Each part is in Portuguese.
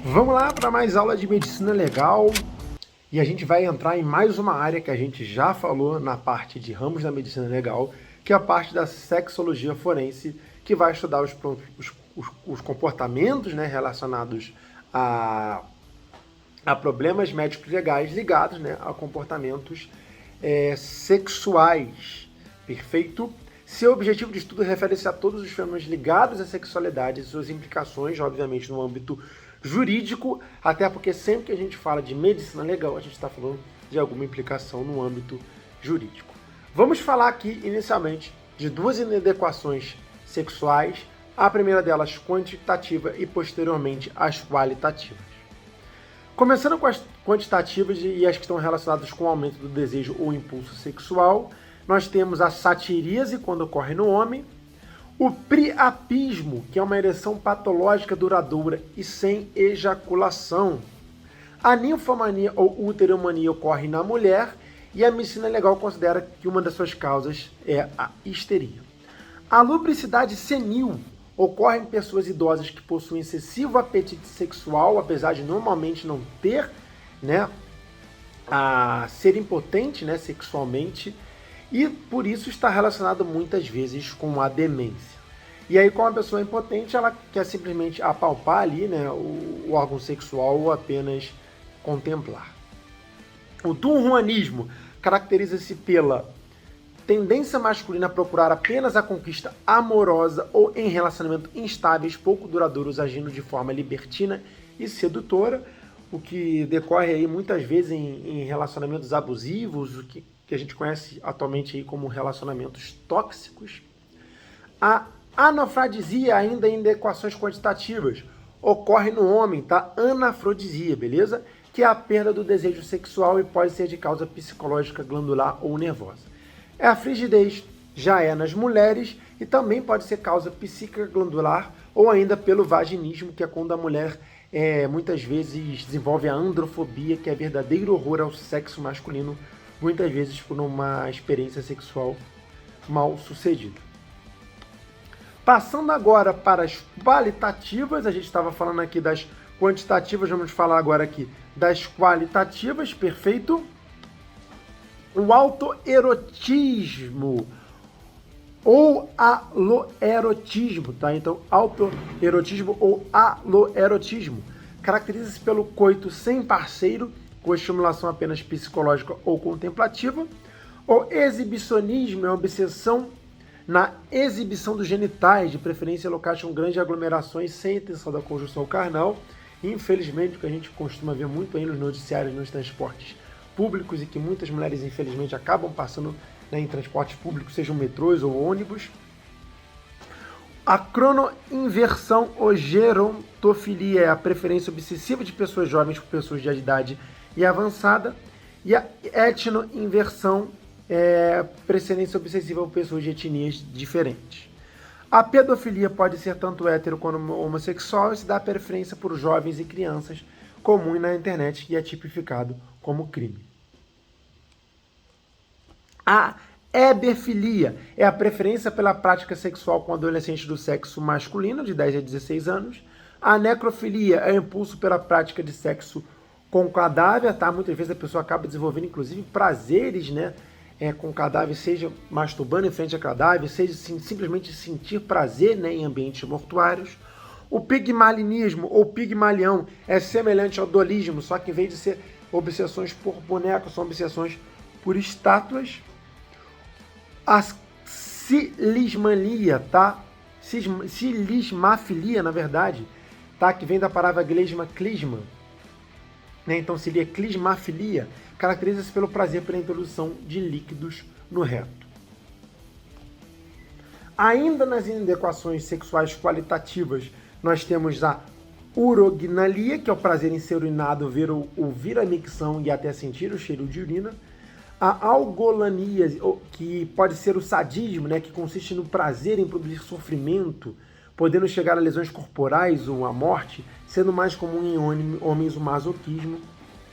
Vamos lá para mais aula de medicina legal e a gente vai entrar em mais uma área que a gente já falou na parte de ramos da medicina legal, que é a parte da sexologia forense, que vai estudar os comportamentos, né, relacionados a, a problemas médicos legais ligados, né, a comportamentos sexuais. Perfeito? Seu objetivo de estudo refere-se a todos os fenômenos ligados à sexualidade e suas implicações, obviamente, no âmbito jurídico, até porque sempre que a gente fala de medicina legal, a gente está falando de alguma implicação no âmbito jurídico. Vamos falar aqui, inicialmente, de duas inadequações sexuais, a primeira delas quantitativa e, posteriormente, as qualitativas. Começando com as quantitativas e as que estão relacionadas com o aumento do desejo ou impulso sexual, nós temos a satiríase, quando ocorre no homem, o priapismo, que é uma ereção patológica duradoura e sem ejaculação. A ninfomania ou uteromania ocorre na mulher e a medicina legal considera que uma das suas causas é a histeria. A lubricidade senil ocorre em pessoas idosas que possuem excessivo apetite sexual, apesar de normalmente não ter, né, a ser impotente, né, sexualmente, e por isso está relacionado muitas vezes com a demência. E aí, como a pessoa é impotente, ela quer simplesmente apalpar ali, né, o órgão sexual ou apenas contemplar. O dunhuanismo caracteriza-se pela tendência masculina a procurar apenas a conquista amorosa ou em relacionamentos instáveis, pouco duradouros, agindo de forma libertina e sedutora, o que decorre aí muitas vezes em relacionamentos abusivos, o que a gente conhece atualmente aí como relacionamentos tóxicos. A anafrodisia, ainda em equações quantitativas, ocorre no homem, tá? Anafrodisia, beleza? Que é a perda do desejo sexual e pode ser de causa psicológica, glandular ou nervosa. A frigidez já é nas mulheres e também pode ser causa psíquica glandular ou ainda pelo vaginismo, que é quando a mulher muitas vezes desenvolve a androfobia, que é verdadeiro horror ao sexo masculino, muitas vezes por uma experiência sexual mal sucedida. Passando agora para as qualitativas, a gente estava falando aqui das quantitativas, vamos falar agora aqui das qualitativas, perfeito? O autoerotismo ou aloerotismo, tá? Então, autoerotismo ou aloerotismo caracteriza-se pelo coito sem parceiro, com estimulação apenas psicológica ou contemplativa. O exibicionismo é uma obsessão na exibição dos genitais, de preferência locais com grandes aglomerações sem intenção da conjunção carnal. Infelizmente, o que a gente costuma ver muito aí nos noticiários, nos transportes públicos e que muitas mulheres, infelizmente, acabam passando, né, em transportes públicos, sejam metrôs ou ônibus. A cronoinversão ou gerontofilia é a preferência obsessiva de pessoas jovens por pessoas de idade e avançada. E a etnoinversão é preferência obsessiva por pessoas de etnias diferentes. A pedofilia pode ser tanto hétero quanto homossexual e se dá preferência por jovens e crianças, comum na internet e é tipificado como crime. A hebefilia é a preferência pela prática sexual com adolescentes do sexo masculino, de 10 a 16 anos. A necrofilia é o impulso pela prática de sexo com cadáver, tá? Muitas vezes a pessoa acaba desenvolvendo, inclusive, prazeres, né, com cadáver, seja masturbando em frente a cadáver, seja simplesmente sentir prazer, né, em ambientes mortuários. O pigmalianismo ou pigmalião é semelhante ao dolismo, só que em vez de ser obsessões por bonecos, são obsessões por estátuas. A cilismania, tá? Cilismafilia, na verdade, tá? Que vem da palavra glesma, clisma. Né? Então seria clismafilia, caracteriza-se pelo prazer pela introdução de líquidos no reto. Ainda nas inadequações sexuais qualitativas, nós temos a urognalia, que é o prazer em ser urinado, ouvir a micção e até sentir o cheiro de urina. A algolania, que pode ser o sadismo, né, que consiste no prazer em produzir sofrimento, podendo chegar a lesões corporais ou à morte, sendo mais comum em homens o masoquismo,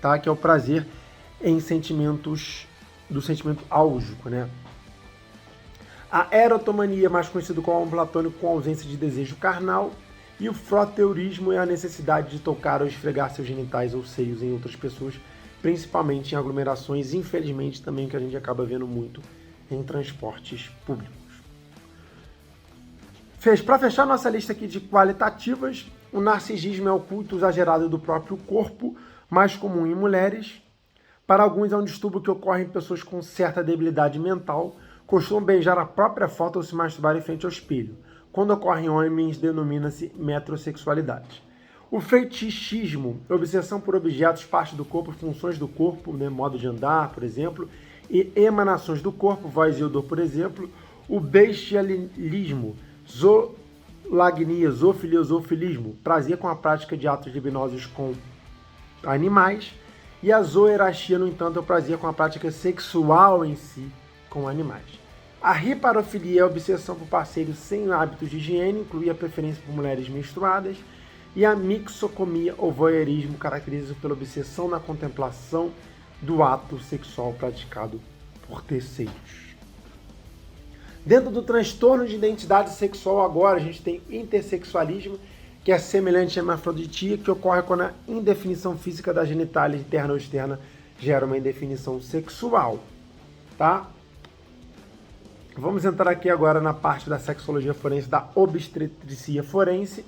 tá, que é o prazer em sentimentos do sentimento álgico, né? A erotomania, mais conhecido como amor platônico com ausência de desejo carnal, E o froteurismo é a necessidade de tocar ou esfregar seus genitais ou seios em outras pessoas, principalmente em aglomerações, infelizmente também que a gente acaba vendo muito em transportes públicos. Para fechar nossa lista aqui de qualitativas, o narcisismo é o culto exagerado do próprio corpo, mais comum em mulheres. Para alguns é um distúrbio que ocorre em pessoas com certa debilidade mental, costumam beijar a própria foto ou se masturbar em frente ao espelho. Quando ocorre em homens, denomina-se metrosexualidade. O fetichismo, obsessão por objetos, partes do corpo, funções do corpo, né, modo de andar, por exemplo, e emanações do corpo, voz e odor, por exemplo. O bestialismo, zoolagnia, zoofilia, zoofilismo, prazer com a prática de atos libidinosos com animais. E a zoerastia, no entanto, é o prazer com a prática sexual em si com animais. A riparofilia é a obsessão por parceiros sem hábitos de higiene, inclui a preferência por mulheres menstruadas. E a mixocomia ou voyeurismo caracteriza pela obsessão na contemplação do ato sexual praticado por terceiros. Dentro do transtorno de identidade sexual agora, a gente tem intersexualismo, que é semelhante à hermafroditia, que ocorre quando a indefinição física da genitália interna ou externa gera uma indefinição sexual, tá? Vamos entrar aqui agora na parte da sexologia forense, da obstetricia forense,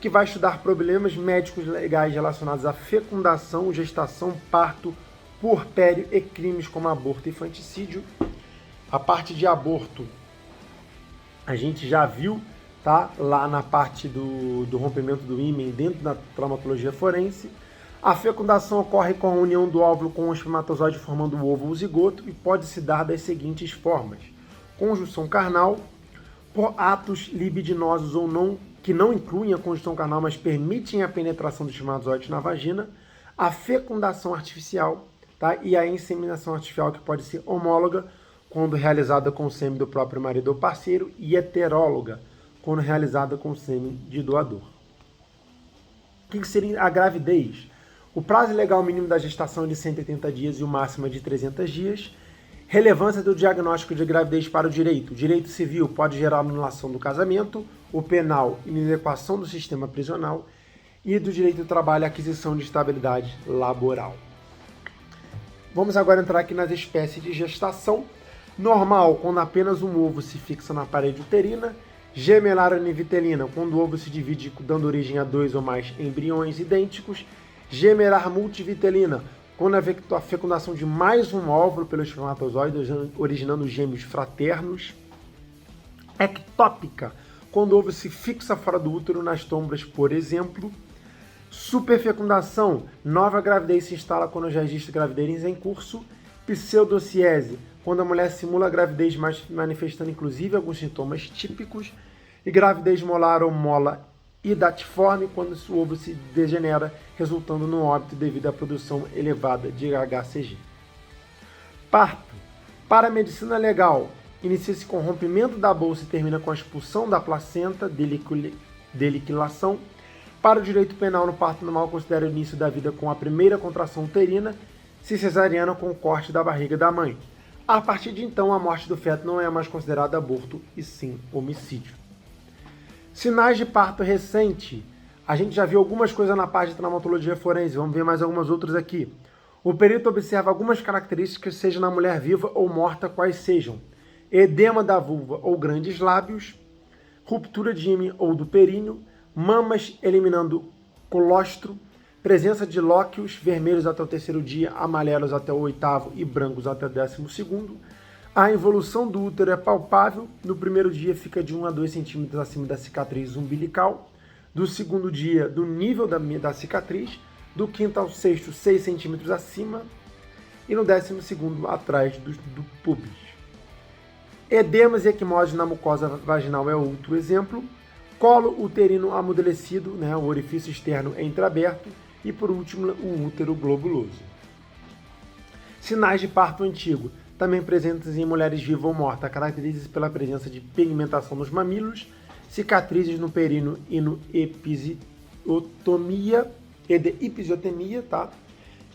que vai estudar problemas médicos legais relacionados à fecundação, gestação, parto, puerpério e crimes como aborto e infanticídio. A parte de aborto a gente já viu, tá? Lá na parte do rompimento do ímen dentro da traumatologia forense. A fecundação ocorre com a união do óvulo com o espermatozoide formando o ovo ou zigoto e pode se dar das seguintes formas: conjunção carnal, por atos libidinosos ou não, que não incluem a conjunção carnal, mas permitem a penetração do espermatozoide na vagina, a fecundação artificial, tá? E a inseminação artificial, que pode ser homóloga, quando realizada com o sêmen do próprio marido ou parceiro, e heteróloga, quando realizada com o sêmen de doador. O que seria a gravidez? O prazo legal mínimo da gestação é de 180 dias e o máximo é de 300 dias. Relevância do diagnóstico de gravidez para o direito. O direito civil pode gerar anulação do casamento, o penal, inadequação do sistema prisional, e do direito do trabalho, aquisição de estabilidade laboral. Vamos agora entrar aqui nas espécies de gestação. Normal, quando apenas um ovo se fixa na parede uterina. Gemelar univitelina, quando o ovo se divide dando origem a 2 ou mais embriões idênticos. Gemelar multivitelina, quando a fecundação de mais um óvulo pelo espermatozoide, originando gêmeos fraternos. Ectópica, quando o ovo se fixa fora do útero nas trompas, por exemplo. Superfecundação, nova gravidez se instala quando já existe gravidez em curso. Pseudociese, quando a mulher simula a gravidez, mas manifestando inclusive alguns sintomas típicos. E gravidez molar ou mola idatiforme, quando o ovo se degenera, resultando no óbito devido à produção elevada de HCG. Parto. Para a medicina legal, inicia-se com o rompimento da bolsa e termina com a expulsão da placenta, deliquilação. Para o direito penal, no parto normal, considera o início da vida com a primeira contração uterina, se cesariana com o corte da barriga da mãe. A partir de então, a morte do feto não é mais considerada aborto, e sim homicídio. Sinais de parto recente. A gente já viu algumas coisas na parte de traumatologia forense, vamos ver mais algumas outras aqui. O perito observa algumas características, seja na mulher viva ou morta, quais sejam: edema da vulva ou grandes lábios, ruptura de ímen ou do períneo, mamas eliminando colostro, presença de lóquios vermelhos até o 3º dia, amarelos até o 8º e brancos até o 12º. A involução do útero é palpável. No primeiro dia fica de 1 a 2 centímetros acima da cicatriz umbilical. Do segundo dia, do nível da cicatriz. Do 5º ao 6º, 6 centímetros acima. E no 12º, atrás do pubis. Edemas e equimoses na mucosa vaginal é outro exemplo. Colo uterino amudalecido, né, o orifício externo é entreaberto. E por último, o útero globuloso. Sinais de parto antigo, também presentes em mulheres vivas ou mortas, caracterizam-se pela presença de pigmentação nos mamilos, cicatrizes no períneo e no episiotomia, tá?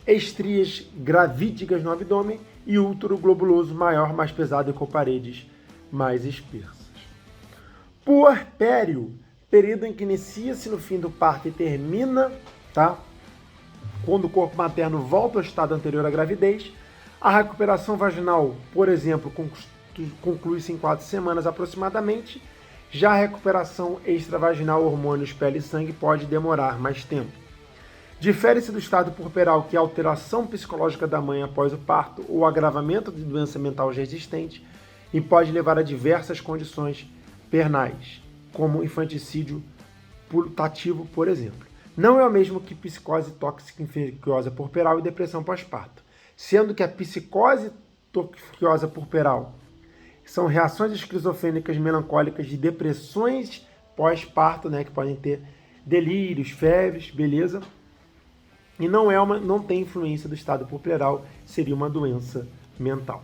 Estrias gravídicas no abdômen e útero globuloso maior, mais pesado e com paredes mais espessas. Puerpério, período em que inicia-se no fim do parto e termina, tá? Quando o corpo materno volta ao estado anterior à gravidez. A recuperação vaginal, por exemplo, conclui-se em 4 semanas aproximadamente. Já a recuperação extravaginal, hormônios, pele e sangue, pode demorar mais tempo. Difere-se do estado puerperal, que é a alteração psicológica da mãe após o parto ou agravamento de doença mental já existente, e pode levar a diversas condições pernais, como infanticídio putativo, por exemplo. Não é o mesmo que psicose tóxica infecciosa puerperal e depressão pós-parto, sendo que a psicose tóxica puerperal são reações esquizofrênicas melancólicas de depressões pós-parto, né, que podem ter delírios, febres, beleza? E não tem influência do estado puerperal, seria uma doença mental.